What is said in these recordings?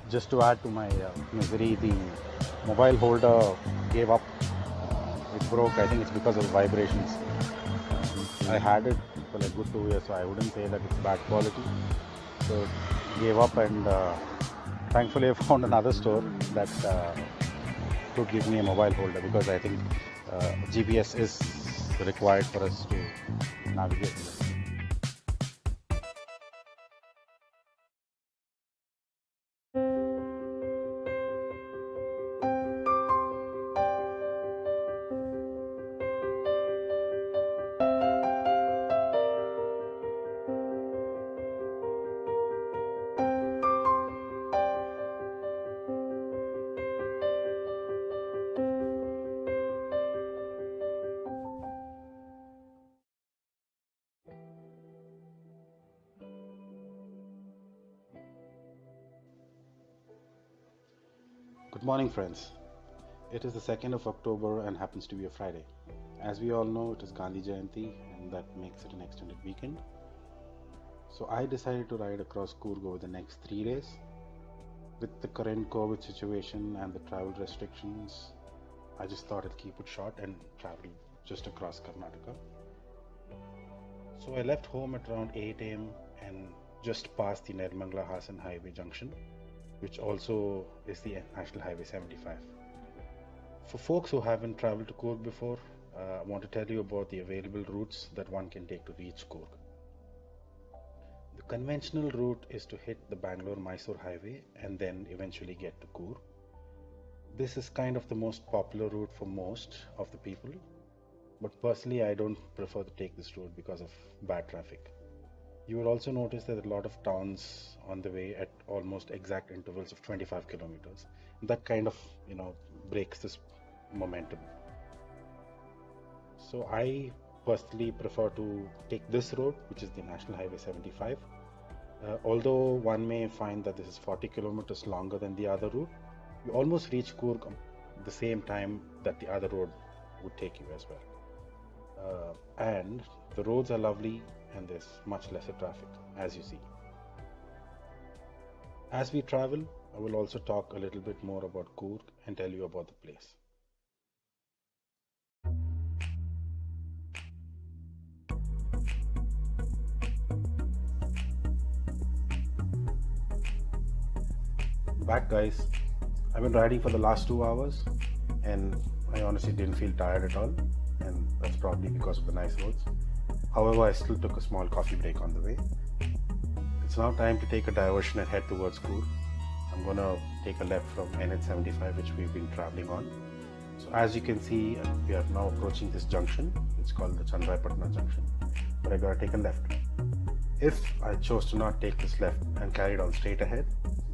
Just to add to my misery, the mobile holder gave up. It broke. I think it's because of vibrations. I had it for like good 2 years, so I wouldn't say that it's bad quality. So it gave up, and thankfully I found another store that could give me a mobile holder, because I think GPS is required for us to navigate. Good morning, friends. It is the 2nd of October and happens to be a Friday. As we all know, it is Gandhi Jayanti, and that makes it an extended weekend. So I decided to ride across Coorg over the next 3 days. With the current COVID situation and the travel restrictions, I just thought I'd keep it short and travel just across Karnataka. So I left home at around 8 a.m. and just passed the Nirmangala Hasan Highway junction, which also is the National Highway 75. For folks who haven't traveled to Coorg before, I want to tell you about the available routes that one can take to reach Coorg. The conventional route is to hit the Bangalore-Mysore highway and then eventually get to Coorg. This is kind of the most popular route for most of the people, but personally I don't prefer to take this route because of bad traffic. You will also notice that there are a lot of towns on the way at almost exact intervals of 25 kilometers. That kind of, breaks this momentum. So I personally prefer to take this road, which is the National Highway 75. Although one may find that this is 40 kilometers longer than the other route, you almost reach Coorg the same time that the other road would take you as well. And the roads are lovely and there's much lesser traffic, as you see. As we travel, I will also talk a little bit more about Coorg and tell you about the place. Back, guys. I've been riding for the last 2 hours and I honestly didn't feel tired at all, and that's probably because of the nice roads. However, I still took a small coffee break on the way. It's now time to take a diversion and head towards Coorg. I'm gonna take a left from NH75, which we've been traveling on. So as you can see, we are now approaching this junction. It's called the Chandraipatna junction, but I gotta take a left. If I chose to not take this left and carried on straight ahead,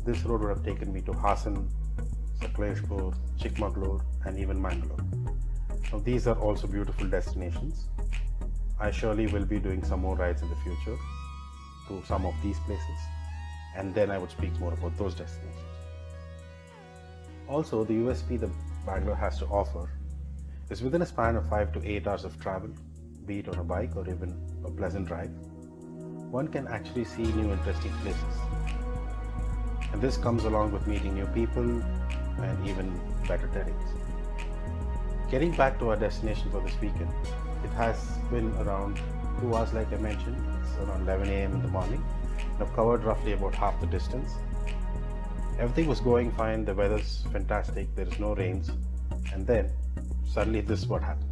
this road would have taken me to Hassan, Sakleshpur, Chikmagalur, and even Mangalore. Now these are also beautiful destinations. I surely will be doing some more rides in the future to some of these places, and then I would speak more about those destinations. Also, the USP that Bangalore has to offer is within a span of 5 to 8 hours of travel, be it on a bike or even a pleasant drive, one can actually see new interesting places. And this comes along with meeting new people and even better terrains. Getting back to our destination for this weekend, it has been around 2 hours like I mentioned. It's around 11 a.m. in the morning. I've covered roughly about half the distance. Everything was going fine, the weather's fantastic, there is no rains, and then suddenly this is what happens.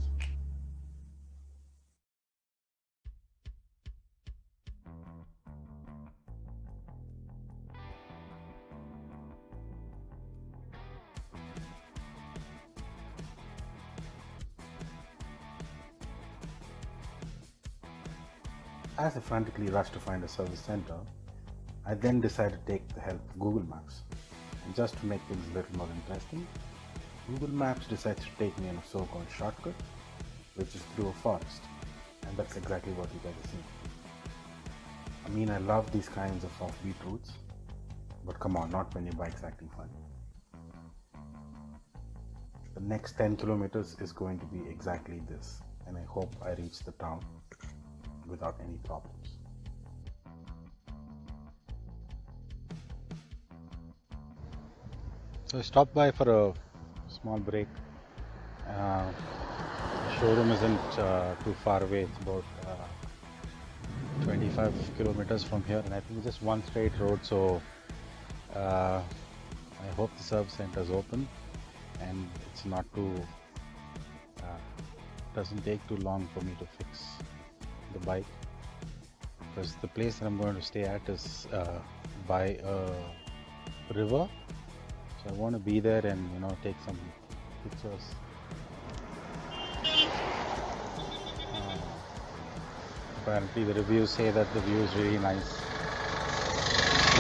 As I frantically rushed to find a service center, I then decided to take the help of Google Maps. And just to make things a little more interesting, Google Maps decides to take me on a so-called shortcut, which is through a forest. And that's exactly what you guys are seeing. I mean, I love these kinds of offbeat routes, but come on, not when your bike's acting funny. The next 10 kilometers is going to be exactly this, and I hope I reach the town without any problems. So I stopped by for a small break. Uh, the showroom isn't too far away. It's about 25 kilometers from here, and I think it's just one straight road. So uh, I hope the service center is open and it's not too doesn't take too long for me to fix the bike, because the place that I'm going to stay at is by a river, so I want to be there and take some pictures. Apparently the reviews say that the view is really nice.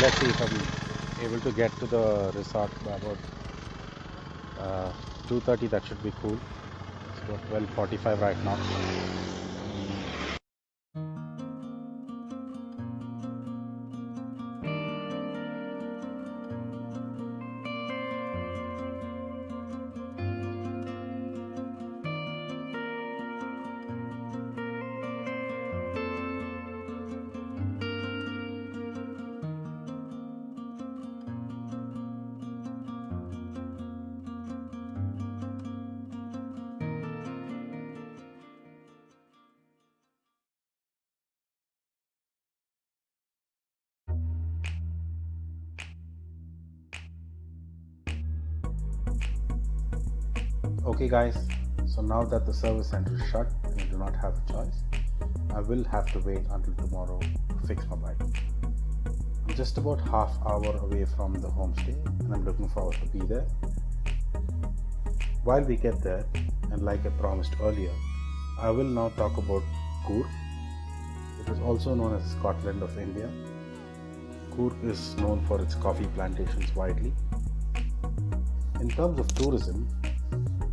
Let's see if I'm able to get to the resort by about 2:30. That should be cool. It's about 12:45 right now. Okay guys, so now that the service center is shut and I do not have a choice, I will have to wait until tomorrow to fix my bike. I'm just about half hour away from the homestay and I'm looking forward to be there. While we get there, and like I promised earlier, I will now talk about Coorg. It is also known as Scotland of India. Coorg is known for its coffee plantations widely. In terms of tourism,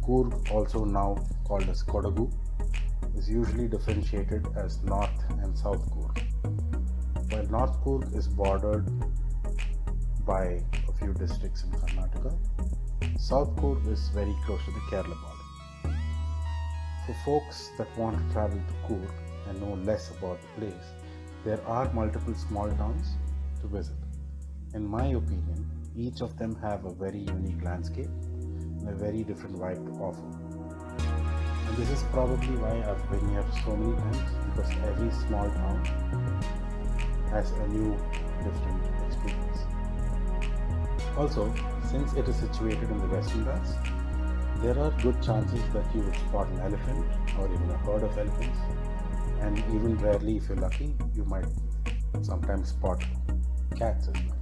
Coorg, also now called as Kodagu, is usually differentiated as North and South Coorg. While North Coorg is bordered by a few districts in Karnataka, South Coorg is very close to the Kerala border. For folks that want to travel to Coorg and know less about the place, there are multiple small towns to visit. In my opinion, each of them have a very unique landscape and a very different vibe to offer. And this is probably why I've been here so many times, because every small town has a new, different experience. Also, since it is situated in the Western Ghats, there are good chances that you would spot an elephant or even a herd of elephants, and even rarely, if you're lucky, you might sometimes spot cats as well.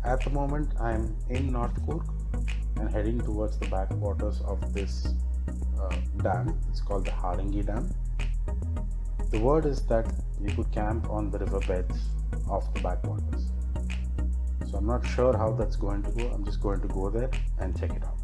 At the moment, I'm in North Coorg and heading towards the backwaters of this dam. It's called the Harangi Dam. The word is that you could camp on the riverbeds of the backwaters. So I'm not sure how that's going to go. I'm just going to go there and check it out.